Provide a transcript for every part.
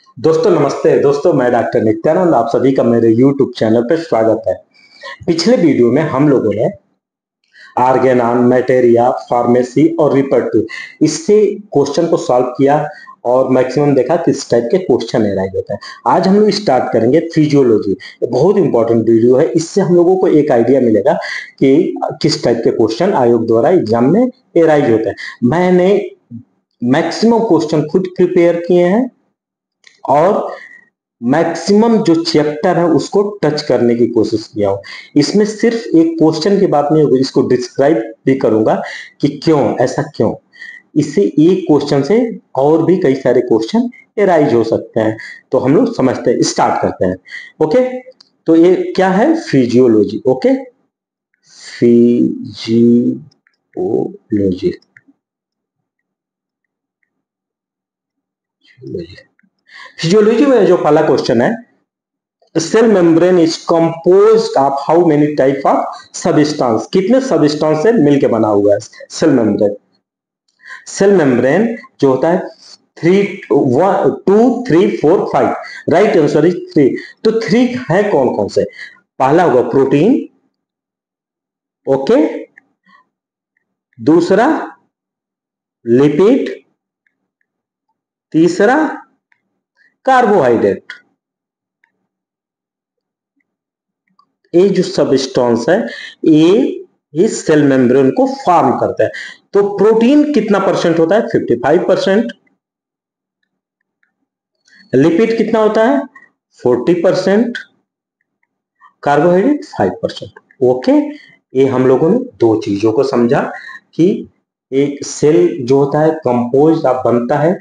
दोस्तों नमस्ते। दोस्तों मैं डॉक्टर नित्यानंद, आप सभी का मेरे YouTube चैनल पर स्वागत है। पिछले वीडियो में हम लोगों ने आर्गेनॉन, मैटेरिया, फार्मेसी और रिपर्टिव इससे क्वेश्चन को सॉल्व किया और मैक्सिमम देखा किस टाइप के क्वेश्चन एराइज होता है। आज हम लोग स्टार्ट करेंगे फिजियोलॉजी। बहुत इंपॉर्टेंट वीडियो है, इससे हम लोगों को एक आइडिया मिलेगा कि किस टाइप के क्वेश्चन आयोग द्वारा एग्जाम में एराइज होते हैं। मैंने मैक्सिमम क्वेश्चन खुद प्रिपेयर किए हैं और मैक्सिमम जो चैप्टर है उसको टच करने की कोशिश किया हूं। इसमें सिर्फ एक क्वेश्चन की बात नहीं होगी, इसको डिस्क्राइब भी करूंगा कि क्यों ऐसा क्यों। इससे एक क्वेश्चन से और भी कई सारे क्वेश्चन एराइज हो सकते हैं। तो हम लोग समझते हैं, स्टार्ट करते हैं। ओके, तो ये क्या है? फिजियोलॉजी। Okay, physiology. फिजियोलॉजी में जो पहला क्वेश्चन है, cell membrane is composed of how many type of substance. कितने सबस्टांस से मिलके बना हुआ है सेल मेम्ब्रेन? सेल मेम्ब्रेन जो होता है 2, 3, 4, 5। Right answer is 3। तो 3 है कौन कौन से? पहला होगा प्रोटीन, ओके, दूसरा लिपिड, तीसरा कार्बोहाइड्रेट। ये जो सबस्टांस है ये इस सेल मेम्ब्रेन को फॉर्म करता है। तो प्रोटीन कितना परसेंट होता है? 55%। लिपिड कितना होता है? 40%। कार्बोहाइड्रेट 5%। ओके, ये हम लोगों ने दो चीजों को समझा कि एक सेल जो होता है कंपोज आप बनता है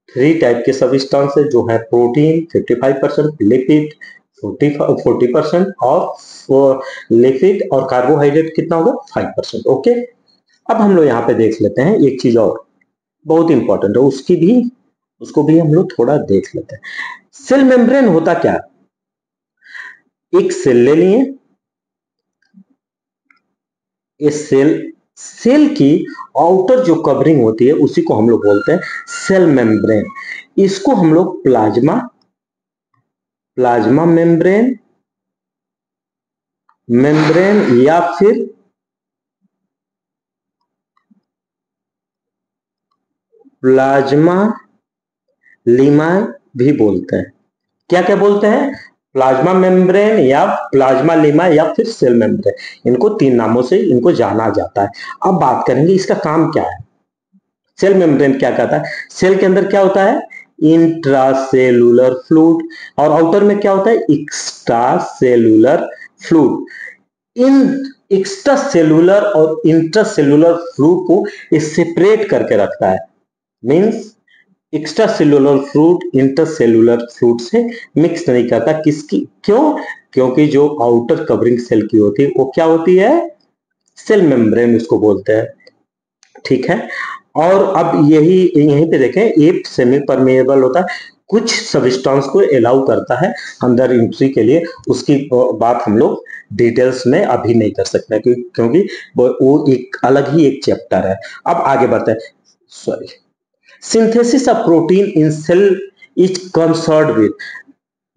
3 टाइप के सबस्टांस से, जो है प्रोटीन 55%, लिपिड 40% और लिपिड और कार्बोहाइड्रेट कितना होगा? 5%। ओके, अब हम लोग यहाँ पे देख लेते हैं एक चीज और बहुत इंपॉर्टेंट है, उसको भी हम लोग थोड़ा देख लेते हैं। सेल मेम्ब्रेन होता क्या? एक सेल ले लिए, इस सेल की आउटर जो कवरिंग होती है उसी को हम लोग बोलते हैं सेल मेम्ब्रेन। इसको हम लोग प्लाज्मा मेम्ब्रेन या फिर प्लाज्मा लीमा भी बोलते हैं। क्या क्या बोलते हैं? प्लाज्मा मेम्ब्रेन या प्लाज्मा लीमा या फिर सेल मेम्ब्रेन। इनको 3 नामों से इनको जाना जाता है। अब बात करेंगे इसका काम क्या है। सेल मेम्ब्रेन क्या कहता है? सेल के अंदर क्या होता है? इंट्रासेलुलर फ्लूइड, और आउटर में क्या होता है? Extracellular fluid. इन एक्स्ट्रा सेलुलर और इंट्रासेलुलर फ्लूइड को सेपरेट करके रखता है। Means extracellular fluid intercellular fluid से मिक्स नहीं करता। किसकी? क्यों? क्योंकि जो आउटर कवरिंग सेल की होती है वो क्या होती है? सेल मेम्ब्रेन उसको बोलते हैं। ठीक है, और अब यहीं पे देखें, ये सेमी परमेएबल होता है, कुछ सबस्टांस को अलाउ करता है अंदर एंट्री के लिए। उसकी बात हम लोग डिटेल्स में अभी नहीं कर सकते क्योंकि वो एक अलग ही एक चैप्टर है। अब आगे बढ़ते हैं। Sorry, synthesis of protein in cell is concerned with.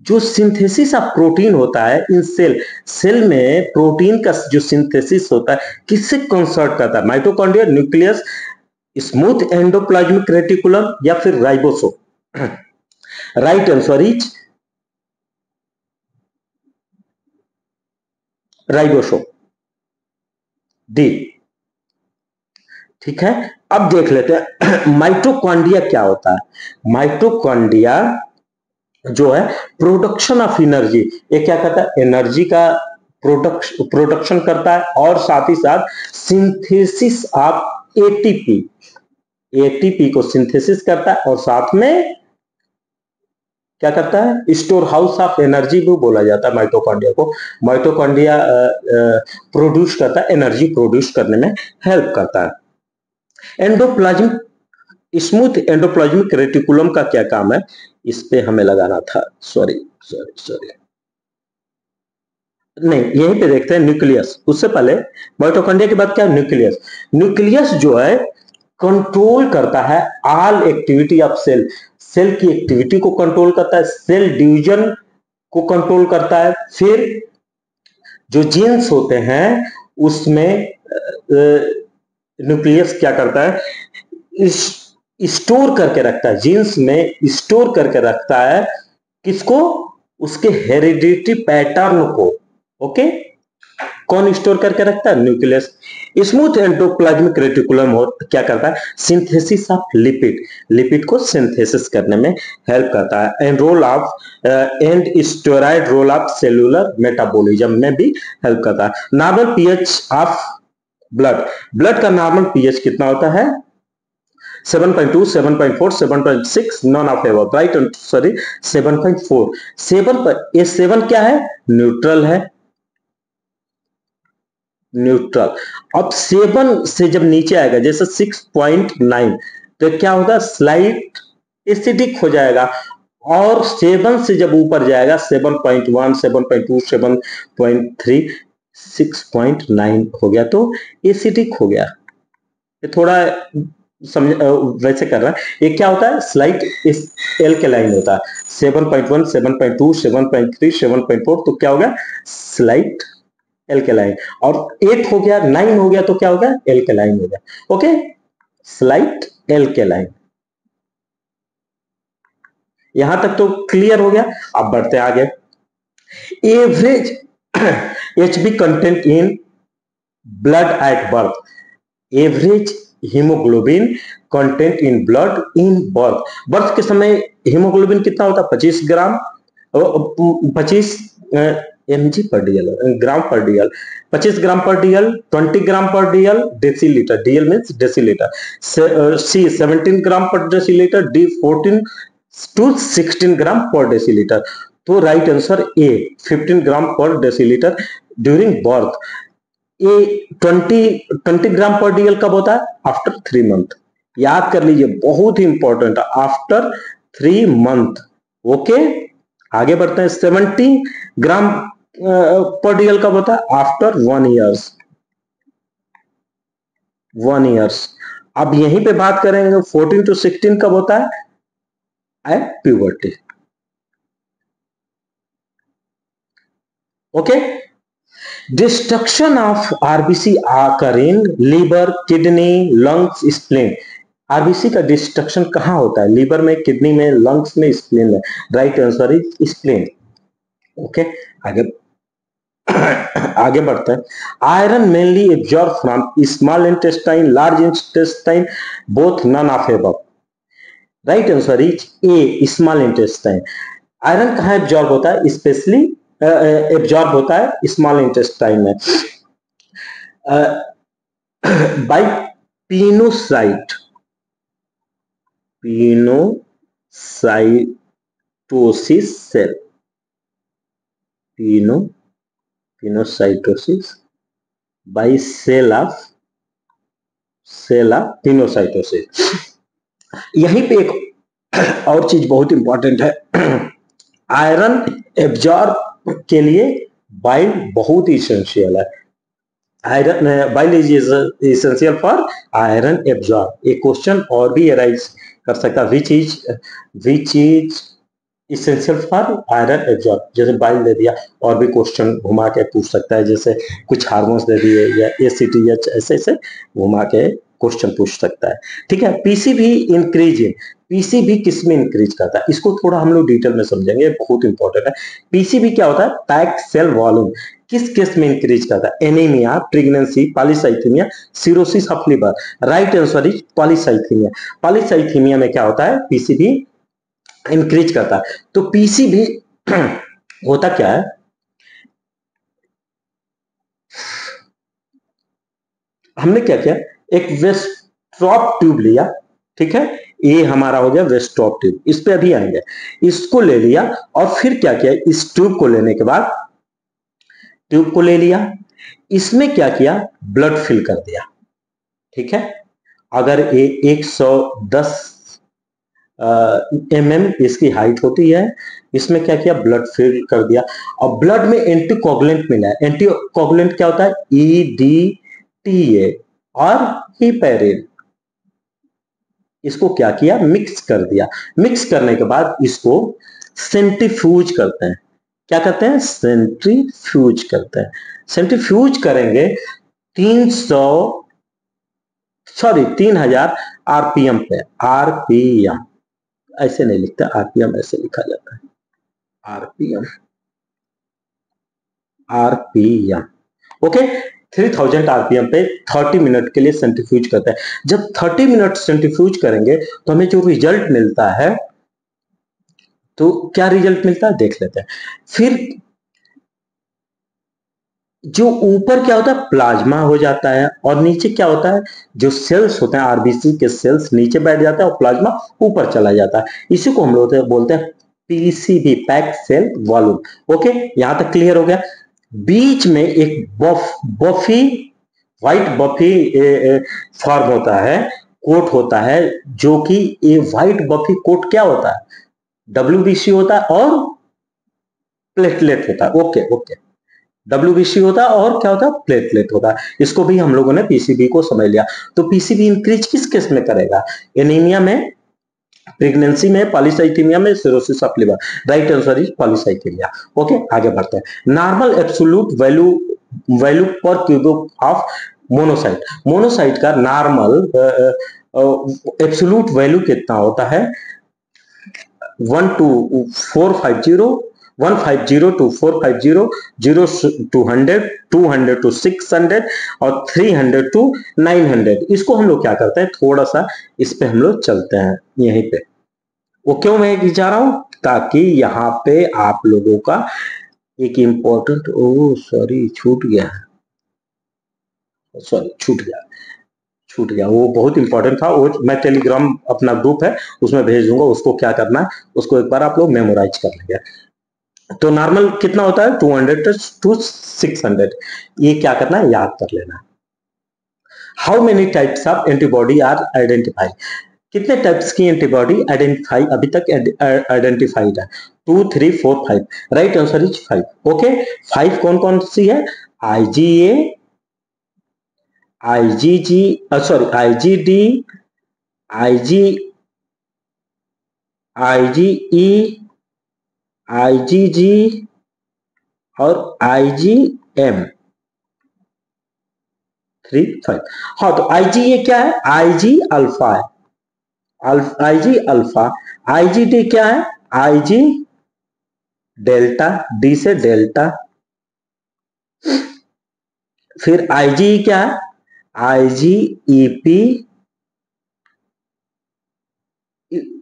जो सिंथेसिस ऑफ प्रोटीन होता है इन सेल में प्रोटीन का जो सिंथेसिस होता है किससे कंसर्ट करता है? Mitochondria, nucleus, smooth endoplasmic reticulum या फिर ribosome. Right answer is ribosome, D. ठीक है, अब देख लेते हैं माइटोकॉन्ड्रिया क्या होता है। माइटोकॉन्ड्रिया जो है प्रोडक्शन ऑफ एनर्जी, ये क्या करता है? एनर्जी का प्रोडक्शन करता है और साथ ही साथ सिंथेसिस ऑफ एटीपी को सिंथेसिस करता है और साथ में क्या करता है? स्टोर हाउस ऑफ एनर्जी भी बोला जाता है माइटोकॉन्ड्रिया को। माइटोकॉन्ड्रिया प्रोड्यूस करता है, एनर्जी प्रोड्यूस करने में हेल्प करता है। एंडोप्लाज्मिक, स्मूथ एंडोप्लाज्मिक रेटिकुलम का क्या काम है? इस पे हमें लगाना था, सॉरी सॉरी सॉरी, नहीं यहीं पे देखते हैं न्यूक्लियस। उससे पहले माइटोकॉन्ड्रिया के बाद क्या? न्यूक्लियस। न्यूक्लियस जो है कंट्रोल करता है all activity of cell, cell की एक्टिविटी को कंट्रोल करता है, सेल डिवीजन को कंट्रोल करता है। फिर जो जीन्स होते हैं उसमें न्यूक्लियस क्या करता है, इस स्टोर करके रखता है, जीन्स में स्टोर करके रखता है किसको, उसके हेरिडिटी पैटर्न को। ओके, कौन स्टोर करके रखता है, न्यूक्लियस। स्मूथ एंडोप्लाज्मिक रेटिकुलम क्या करता है, सिंथेसिस ऑफ लिपिड, लिपिड को सिंथेसिस करने में हेल्प करता है। And role of and steroid role of cellular metabolism में भी हेल्प करता है। Normal pH of blood, blood का नॉर्मल पीएच कितना होता है, 7.2, 7.4, 7.6, none of above, right sorry 7.4। 7 पर ये 7 क्या है, न्यूट्रल है, न्यूट्रल। अब 7 से जब नीचे आएगा जैसे 6.9 तो क्या होगा, स्लाइट एसिडिक हो जाएगा। और 7 से जब ऊपर जाएगा 7.1, 7.2, 7.3, 6.9 हो गया तो एसिडिक हो गया। ये थोड़ा समझ वैसे कर रहा है। ये क्या होता है, स्लाइट एल्केलाइन होता है। 7.1, 7.2, 7.3, 7.4 तो क्या होगा, स्लाइट एल्केलाइन। और 8 हो गया, 9 हो गया तो क्या होगा, एल्केलाइन हो गया। Okay, slight alkaline. यहां तक तो क्लियर हो गया। अब बढ़ते आगे। Average HB content in blood at birth, average haemoglobin content in blood in birth, birth के समय हीमोग्लोबिन कितना होता है, 25 ग्राम, 25 mg पर DL, gram per DL, 25 gram per DL, 20 gram per DL, decilitre, DL means decilitre, C 17 gram per decilitre, D 14 to 16 gram per decilitre. तो right answer A 15 gram per decilitre during birth. ये 20 gram per DL कब होता है, after 3 month. याद कर लीजिए, बहुत ही important है, आफ्टर 3 मंथ। ओके, आगे बढ़ते हैं। 70 ग्राम पर डीएल कब होता है, आफ्टर 1 ईयर्स, 1 ईयर्स। अब यहीं पे बात करेंगे 14 to 16 कब होता है, at puberty. Okay, destruction of RBC आकर in liver, kidney, lungs, spleen. RBC का डिस्ट्रक्शन कहां होता है, लीवर में, किडनी में, लंग्स में, स्प्लीन में। Right answer is spleen. Okay, आगे आगे बढ़ते हैं। Iron mainly absorb from small intestine, large intestine, both, none of above. Right answer is A, small intestine. Iron कहां एब्जॉर्ब होता है, स्पेशली एब्जॉर्ब होता है स्मॉल इंटेस्टाइन में, by pinocyte, pinocytosis cell, pinocytosis by cell of pinocytosis. यहीं पे एक और चीज बहुत इंपॉर्टेंट है, आयरन एब्जॉर्ब के लिए बाइल बहुत ही इसेंशियल है। Iron bile is essential for iron absorb. एक क्वेश्चन और भी अराइज कर सकता है, which is essential for iron absorb, जैसे बाइल दे दिया, और भी क्वेश्चन घुमा के पूछ सकता है, जैसे कुछ हार्मोन्स दे दिए या एसीटीएच, ऐसे ऐसे घुमा के क्वेश्चन पूछ सकता है। ठीक है, पीसीबी इंक्रीज इन, पीसीबी किस में इंक्रीज करता है, इसको थोड़ा हम लोग डिटेल में समझेंगे, बहुत इंपॉर्टेंट है। पीसीबी क्या होता है, पैक्ड सेल वॉल्यूम, किस केस में इंक्रीज करता है, anaemia, pregnancy, polycythaemia, cirrhosis of liver. Right answer is polycythaemia. Polycythaemia में क्या होता है, पीसीबी इंक्रीज करता है। तो पीसीबी होता क्या है, हमने क्या किया, एक वेस्ट्रॉप ट्यूब लिया, ठीक है, ये हमारा हो गया वेस्ट्रॉप ट्यूब, इस पे अभी आएंगे। इसको ले लिया और फिर क्या किया, इस ट्यूब को लेने के बाद, ट्यूब को ले लिया, इसमें क्या किया, ब्लड फिल कर दिया। ठीक है, अगर ये 110 mm इसकी हाइट होती है, इसमें क्या किया, ब्लड फिल कर दिया। और ब्लड में एंटीकोगुलेंट मिला है। एंटीकोगुलेंट क्या होता है, EDTA और हिपेरिन। इसको क्या किया, मिक्स कर दिया। मिक्स करने के बाद इसको सेंट्रीफ्यूज करते हैं। क्या करते हैं, सेंट्रीफ्यूज करते हैं। सेंट्रीफ्यूज करेंगे 3000 आरपीएम पे। आरपीएम ऐसे नहीं लिखता, आरपीएम ऐसे लिखा जाता है, आरपीएम, आरपीएम। ओके, 3000 आरपीएम पे 30 मिनट के लिए सेंट्रीफ्यूज करते हैं। जब 30 मिनट सेंट्रीफ्यूज करेंगे तो हमें जो रिजल्ट मिलता है, तो क्या रिजल्ट मिलता है देख लेते हैं। फिर जो ऊपर क्या होता है, प्लाज्मा हो जाता है, और नीचे क्या होता है, जो सेल्स होते हैं आरबीसी के सेल्स नीचे बैठ जाता है और प्लाज्मा ऊपर चला जाता है। इसी को हम लोग बोलते हैं PCB, packed cell volume. Okay, यहां तक क्लियर हो गया। बीच में एक बफी, व्हाइट बफी फॉर्म होता है, कोट होता है, जो कि ये व्हाइट बफी कोट क्या होता है, डब्ल्यूबीसी होता है और प्लेटलेट होता है। ओके ओके, डब्ल्यूबीसी होता है और क्या होता है, प्लेटलेट होता है। इसको भी हम लोगों ने पीसीबी को समझ लिया। तो पीसीबी इंक्रीज किस केस में करेगा, एनीमिया में, प्रेगनेंसी में, पॉलीसाइथेमिया में, cirrhosis of liver. Right answer is polycythaemia. Okay, आगे बढ़ते हैं। नॉर्मल एब्सोल्यूट वैल्यू पर क्यूब ऑफ मोनोसाइट। मोनोसाइट का नॉर्मल एब्सोल्यूट वैल्यू कितना होता है, 1 to 450, 150 to 450, 0 to 100, 200 to 600 और 300 to 900। इसको हम लोग क्या करते हैं, थोड़ा सा इस पे हम लोग चलते हैं यहीं पे। वो क्यों मैं जा रहा हूं, ताकि यहाँ पे आप लोगों का एक इंपॉर्टेंट, ओ सॉरी छूट गया, सॉरी छूट गया, वो बहुत इंपॉर्टेंट था। वो मैं टेलीग्राम अपना ग्रुप है उसमें भेज दूंगा, उसको क्या करना है, उसको एक बार आप लोग मेमोराइज कर लेंगे। तो नॉर्मल कितना होता है, 200 to 600। ये क्या करना है, याद कर लेना। How many types of antibody are identify. कितने टाइप्स की एंटीबॉडी आइडेंटिफाई अभी तक आइडेंटिफाइड है, 2, 3, 4, 5। Right answer is 5। ओके, 5 कौन कौन सी है, IgA, IgG, sorry IgD, IG, IgE, IgG और आईजीएम, 3, 5। हाँ, तो आईजी ये क्या है, आईजी अल्फा है, आईजी अल्फा। आईजीडी क्या है, आईजी डेल्टा, डी से डेल्टा। फिर आईजी क्या है, आईजी ईपी,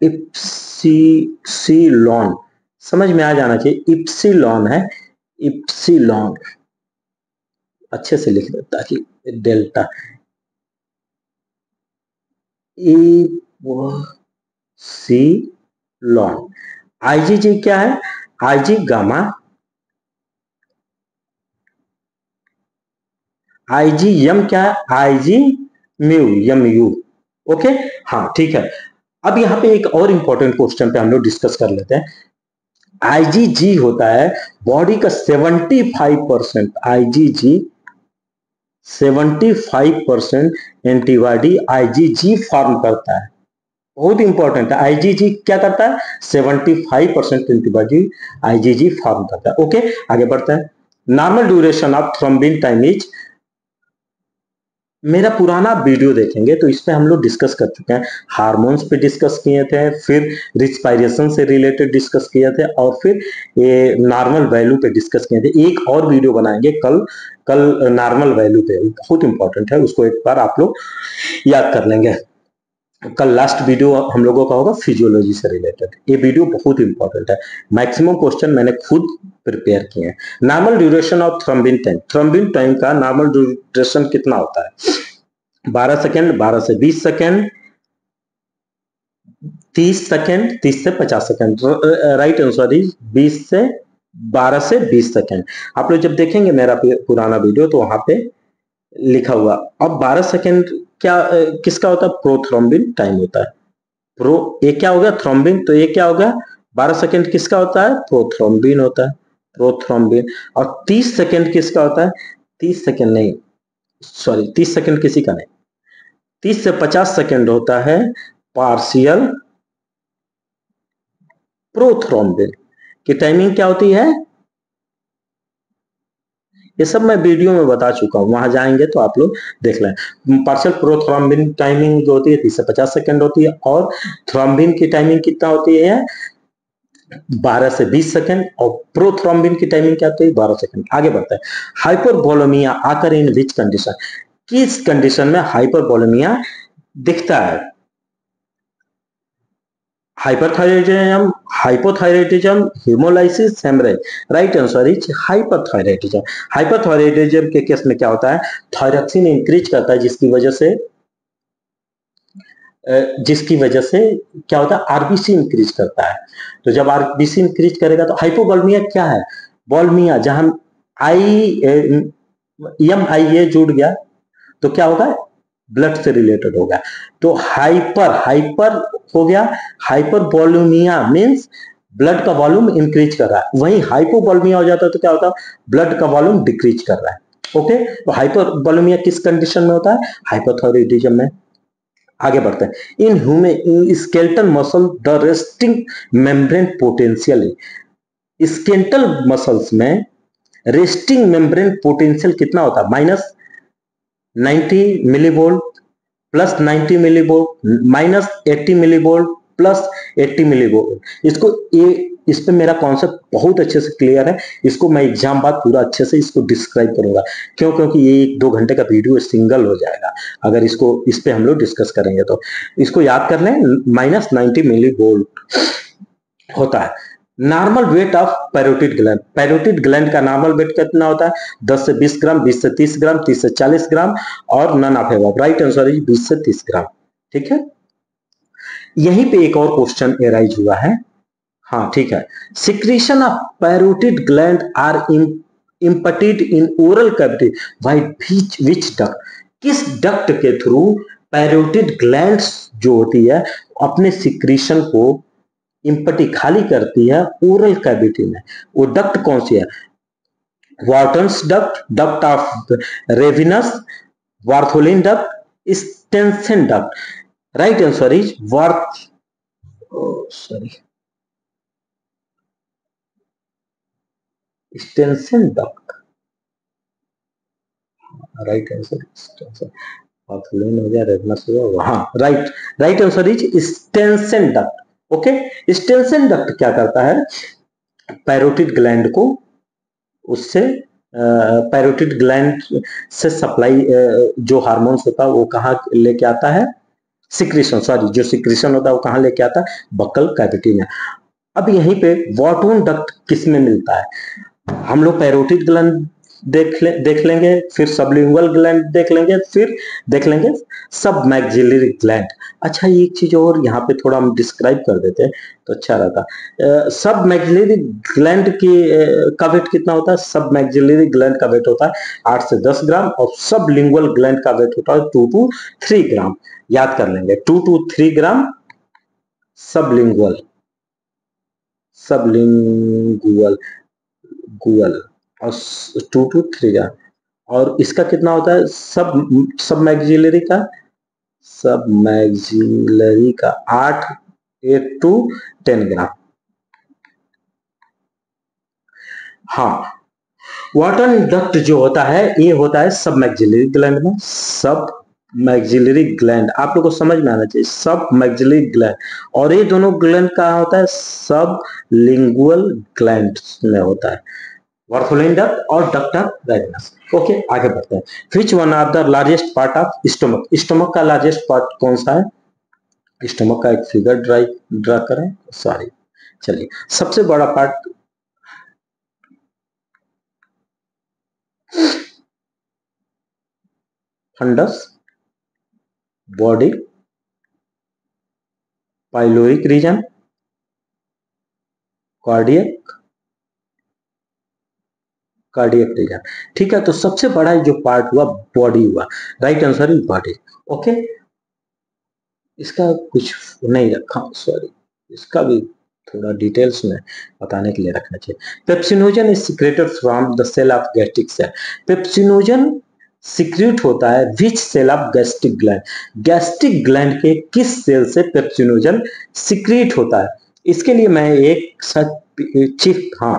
इप्सिलॉन, समझ में आ जाना चाहिए, इप्सिलॉन है, इप्सिलॉन अच्छे से लिख दो ताकि डेल्टा, इप्सिलॉन। आईजीजी क्या है, आईजी गामा, आईजीएम क्या है, Ig mu, M U. Okay, हाँ ठीक है। अब यहाँ पे एक और इंपॉर्टेंट क्वेश्चन पे हम लोग डिस्कस कर लेते हैं। आईजीजी होता है बॉडी का 75%, आईजीजी 75% एंटीबॉडी आईजीजी फॉर्म करता है। बहुत इंपॉर्टेंट है, आईजीजी क्या करता है, 75% एंटीबॉडी आईजीजी फॉर्म करता है। ओके, आगे बढ़ते हैं। Normal duration of thrombin time is, मेरा पुराना वीडियो देखेंगे तो इस पे हम लोग डिस्कस कर चुके हैं, हार्मोन्स पे डिस्कस किए थे, फिर रिस्पायरेशन से रिलेटेड डिस्कस किए थे, और फिर ये नॉर्मल वैल्यू पे डिस्कस किए थे। एक और वीडियो बनाएंगे कल नॉर्मल वैल्यू पे, बहुत इंपॉर्टेंट है, उसको एक बार आप लोग याद कर लेंगे। कल लास्ट वीडियो हम लोगों का होगा फिजियोलॉजी से रिलेटेड। ये वीडियो बहुत इंपॉर्टेंट है, मैक्सिमम क्वेश्चन मैंने खुद प्रिपेयर किए हैं। Normal duration of thrombin time, thrombin time का नॉर्मल ड्यूरेशन कितना होता है, 12 सेकेंड, 12 से 20 सेकेंड, 30 सेकेंड, 30 से 50 सेकेंड। राइट आंसर इज 20 से 12 से 20 सेकेंड। आप लोग जब देखेंगे मेरा पुराना वीडियो तो वहां पे लिखा हुआ। अब 12 सेकेंड क्या किसका होता है, प्रोथ्रोम्बिन टाइम होता है। प्रो, ये क्या हो गया थ्रोम्बिन, तो ये क्या होगा, 12 सेकेंड किसका होता है, प्रोथ्रोम्बिन होता है, प्रोथ्रोम्बिन। और 30 सेकेंड किसका होता है, 30 सेकेंड नहीं, सॉरी 30 सेकेंड किसी का नहीं, 30 से 50 सेकेंड होता है पार्शियल प्रोथ्रोम्बिन की टाइमिंग क्या होती है? ये सब मैं वीडियो में बता चुका हूं, वहां जाएंगे तो आप लोग देख लें। पार्शियल प्रोथ्रोम्बिन टाइमिंग जो होती है 30 से 50 सेकंड होती है, और थ्रोम्बिन की टाइमिंग कितना होती है? 12 से 20 सेकंड। और प्रोथ्रोम्बिन की टाइमिंग क्या होती है? 12 सेकंड। आगे बढ़ते हैं। हाइपरवोलेमिया आकर इन विच कंडीशन, किस कंडीशन में हाइपरवोलेमिया दिखता है? Hyperthyroidism, hypothyroidism, haemolysis, haemorrhage. Right answer is hyperthyroidism. Hyperthyroidism के केस में क्या होता है? थायरॉक्सिन इंक्रीज करता है, जिसकी वजह से क्या होता है? आरबीसी इंक्रीज करता है। तो जब आरबीसी इंक्रीज करेगा तो हाइपोवोलेमिया क्या है? वोल्मिया, जहां आई एम आई ए जुड़ गया तो क्या होगा? ब्लड से रिलेटेड होगा। तो हाइपर हाइपर हो गया, हाइपर वॉल्यूमिया मीन्स ब्लड का वॉल्यूम इंक्रीज कर रहा है। वहीं हाइपोवोल्मिया हो जाता है तो क्या होता है? ब्लड का वॉल्यूम डिक्रीज कर रहा है। ओके, तो हाइपर वॉल्यूमिया किस कंडीशन में होता है? हाइपोथायराइडिज्म में। आगे बढ़ते हैं। In human skeletal muscle the resting membrane potential, skeletal muscles में रेस्टिंग मेम्ब्रेन पोटेंशियल कितना होता है? Minus 90 millivolt, plus 90 millivolt, minus 80 millivolt, plus 80 millivolt. इस पे मेरा कॉन्सेप्ट बहुत अच्छे से क्लियर है। इसको मैं एग्जाम बाद पूरा अच्छे से इसको डिस्क्राइब करूंगा। क्यों? क्योंकि ये 1-2 घंटे का वीडियो सिंगल हो जाएगा अगर इस पे हम लोग डिस्कस करेंगे तो। इसको याद कर लें, माइनस 90 मिलीवोल्ट होता है। Normal weight of parotid gland, parotid gland का नॉर्मल वेट कितना होता है? 10 से 20 ग्राम, 20 से 30 ग्राम, 30 से 40 ग्राम, और none of above. Right answer is 20 से 30 ग्राम। ठीक है, यहीं पे एक और क्वेश्चन एराइज हुआ है। हाँ ठीक है। Secretion of parotid gland are emptied in oral cavity by which duct, किस डक्ट के थ्रू पैरोटिड ग्लैंड्स जो होती है अपने सिक्रीशन को इम्पटी खाली करती है ओरल कैविटी में? वो डक्ट कौन सी है? Wharton's duct, duct of Rivinus, Bartholin duct, Stensen duct. Right answer is Stensen duct. Right answer Stensen, Bartholin हो गया, रेविनस हो गया, हाँ right. Right answer is Stensen duct. Okay, Stensen duct क्या करता है? पैरोटिड ग्लैंड को उससे पैरोटिड ग्लैंड से सप्लाई जो हार्मोन्स होता है वो कहाँ लेके आता है? सिक्रीशन, सॉरी, जो सिक्रीशन होता है वो कहाँ लेके आता है? बक्कल कैविटी में। अब यहीं पे वार्टन डक्ट किस में मिलता है? हम लोग पैरोटिड ग्लैंड देख लेंगे, फिर सबलिंगुअल ग्लैंड देख लेंगे, फिर देख लेंगे सब मैक्सिलरी ग्लैंड। अच्छा, एक चीज और यहाँ पे थोड़ा हम डिस्क्राइब कर देते हैं तो अच्छा रहता। सब मैक्सिलरी ग्लैंड की का वेट कितना होता है? सब मैक्सिलरी ग्लैंड का वेट होता है 8 से 10 ग्राम, और सब लिंगुअल ग्लैंड का वेट होता है 2 to 3 ग्राम। याद कर लेंगे, 2 to 3 ग्राम सबलिंगुअल, सबलिंगुअल गुअल, और 2 to 3 ग्राम। और इसका कितना होता है? सब मैक्सिलरी का, सब मैक्सिलरी का 8 to 10 ग्राम। हाँ, वाटन डक्ट जो होता है ये होता है सब मैक्सिलरी ग्लैंड में। सब मैक्सिलरी ग्लैंड आप लोग को समझ में आना चाहिए, सब मैक्सिलरी ग्लैंड। और ये दोनों ग्लैंड कहाँ होता है? सब लिंगुअल ग्लैंड में होता है, वार्थोलिन डक्ट और डक्ट ऑफ रेविनस। ओके, आगे बढ़ते हैं। Which one of the largest part of stomach, stomach का लार्जेस्ट पार्ट कौन सा है? स्टमक का एक फिगर ड्रा करें, सॉरी, चलिए। सबसे बड़ा part fundus, body, pyloric region, cardiac, cardiac region. ठीक है, तो सबसे बड़ा जो पार्ट हुआ बॉडी हुआ। Right answer is body. Okay, इसका कुछ नहीं रखा, सॉरी, इसका भी थोड़ा डिटेल्स में बताने के लिए रखना चाहिए। Pepsinogen is secreted from the cell of gastric cell. Pepsinogen secrete होता है which cell of gastric gland, gastric gland के किस सेल से पेप्सिनोजन सिक्रीट होता है। इसके लिए मैं एक चिप, हाँ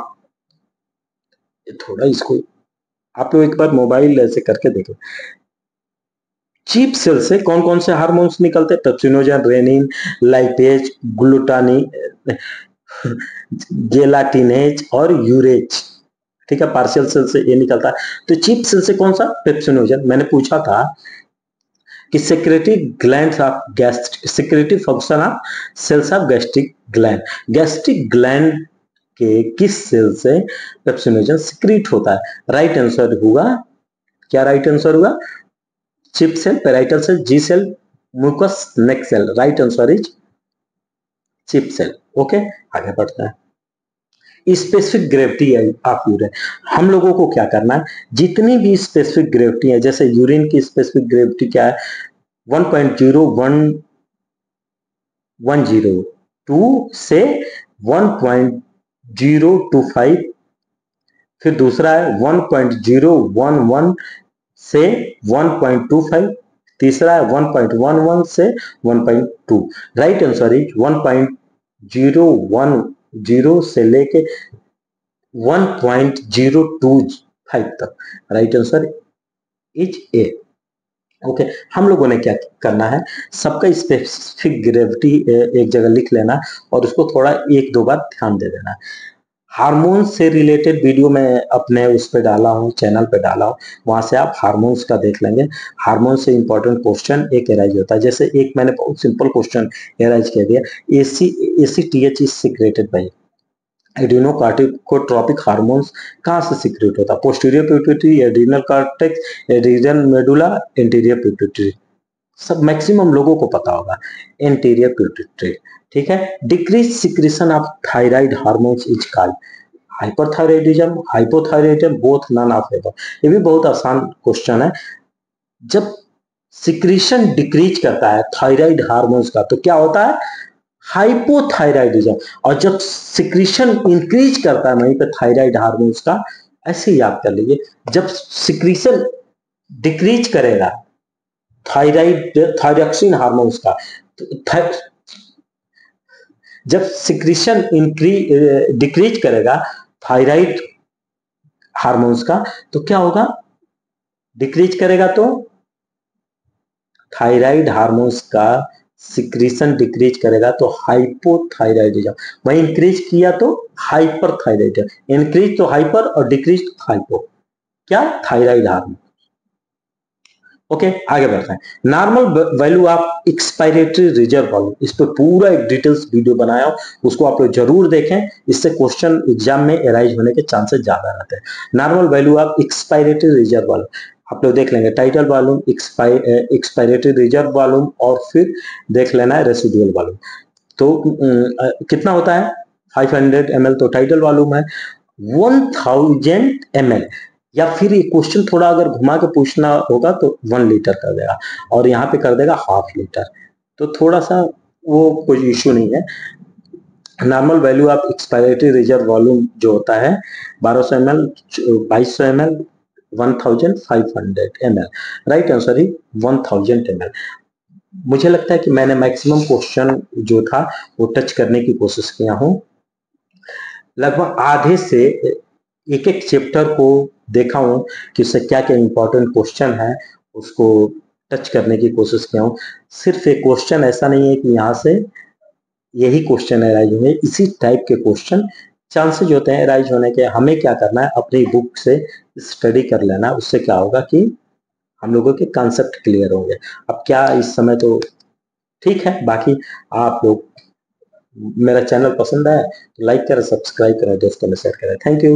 थोड़ा इसको आप लोग एक बार मोबाइल ऐसे करके देखो, चीप सेल से कौन कौन से हार्मोन्स निकलते हैं, पेप्सिनोजन, रेनिन, लाइपेज, ग्लूटानी, गेलाटिनेज और यूरेज, ठीक है, पार्शियल सेल से ये निकलता है। तो चीप सेल से कौन सा, पेप्सिनोजन। मैंने पूछा था कि secretory glands of gastric, secretory function of cells of gastric gland, gastric gland के किस सेल से पेप्सिनोजन सिक्रीट होता है। राइट आंसर होगा क्या, राइट आंसर होगा chief cell, parietal cell, G cell, mucous neck cell. Right answer is chief cell. Okay, आगे बढ़ते हैं। स्पेसिफिक ग्रेविटी ऑफ यूरिन, हम लोगों को क्या करना है, जितनी भी स्पेसिफिक ग्रेविटी है, जैसे यूरिन की स्पेसिफिक ग्रेविटी क्या है 1.0112 से 1.025, फिर दूसरा है 1.011 से 1.25, तीसरा है 1.11 से 1.2। राइट आंसर इज 1.010 से लेके 1.025 तक। Right answer is A. Okay, हम लोगों ने क्या करना है, सबका स्पेसिफिक ग्रेविटी एक जगह लिख लेना और उसको थोड़ा एक दो बार ध्यान दे देना। हार्मोन्स से रिलेटेड वीडियो मैं अपने उस पे डाला हूँ, चैनल पे डाला हूँ, वहां से आप हार्मोन्स का देख लेंगे। हार्मोन से इंपॉर्टेंट क्वेश्चन एक एराइज होता है, जैसे एक मैंने बहुत सिंपल क्वेश्चन एराइज कर दिया, ACTH is secreted by, adrenocorticotropic hormones कहाँ से सिक्रेट होता है, posterior pituitary, adrenal cortex, adrenal medulla, anterior pituitary. सब मैक्सिमम लोगों को पता होगा, एंटीरियर पिट्यूटरी, ठीक है। Decrease secretion of thyroid hormones is called hyperthyroidism, hypothyroidism, both, none of ever. ये भी बहुत आसान क्वेश्चन है। जब सिक्रेशन डिक्रीज करता है थायराइड हार्मोन्स का तो क्या होता है, हाइपोथायराइडिज्म, और जब सिक्रेशन इंक्रीज करता है वहीं पे थायराइड हार्मोन्स का, ऐसे याद कर लीजिए, जब सिक्रेशन डिक्रीज करेगा थायरॉक्सिन हार्मोन्स का, जब सिक्रेशन डिक्रीज करेगा थायराइड हार्मोन्स का तो क्या होगा, डिक्रीज करेगा तो थायराइड हार्मोन्स का सिक्रेशन डिक्रीज करेगा तो हाइपोथायराइडिज्म, वहीं इंक्रीज किया तो हाइपरथायराइडिज्म, इंक्रीज तो हाइपर और डिक्रीज तो हाइपो, क्या, थायराइड हार्मोन। ओके, आगे बढ़ते हैं। Normal value of expiratory reserve volume, इस पर पूरा एक डिटेल्स वीडियो बनाया, उसको आप लोग जरूर देखें, इससे क्वेश्चन एग्जाम में एराइज होने के चांसेस ज्यादा रहते हैं। Normal value of expiratory reserve volume आप लोग देख लेंगे, title volume, expiratory reserve volume, और फिर देख लेना है रेसिडुअल वॉल्यूम। तो कितना होता है 500 ml तो टाइटल वॉल्यूम है, 1000 ml, या फिर ये क्वेश्चन थोड़ा अगर घुमा के पूछना होगा तो 1 लीटर कर देगा, और यहाँ पे कर देगा हाफ लीटर, तो थोड़ा सा वो कोई इश्यू नहीं है। Normal value of expiratory reserve volume जो होता है 1200 ml, 2200 ml, 1500 ml। Right answer ही 1000 ml। मुझे लगता है कि मैंने मैक्सिमम क्वेश्चन जो था वो टच करने की कोशिश किया हूँ, लगभग आधे से एक एक चैप्टर को देखा हूं कि उससे क्या क्या इंपॉर्टेंट क्वेश्चन है उसको टच करने की कोशिश किया हूं। सिर्फ एक क्वेश्चन ऐसा नहीं है कि यहाँ से यही क्वेश्चन एराइज होंगे, इसी टाइप के क्वेश्चन चांसेस होते हैं एराइज होने के। हमें क्या करना है, अपनी बुक से स्टडी कर लेना, उससे क्या होगा कि हम लोगों के कॉन्सेप्ट क्लियर होंगे। अब क्या इस समय तो ठीक है, बाकी आप लोग मेरा चैनल पसंद है तो लाइक करें, सब्सक्राइब करें, दोस्तों में शेयर करें। Thank you.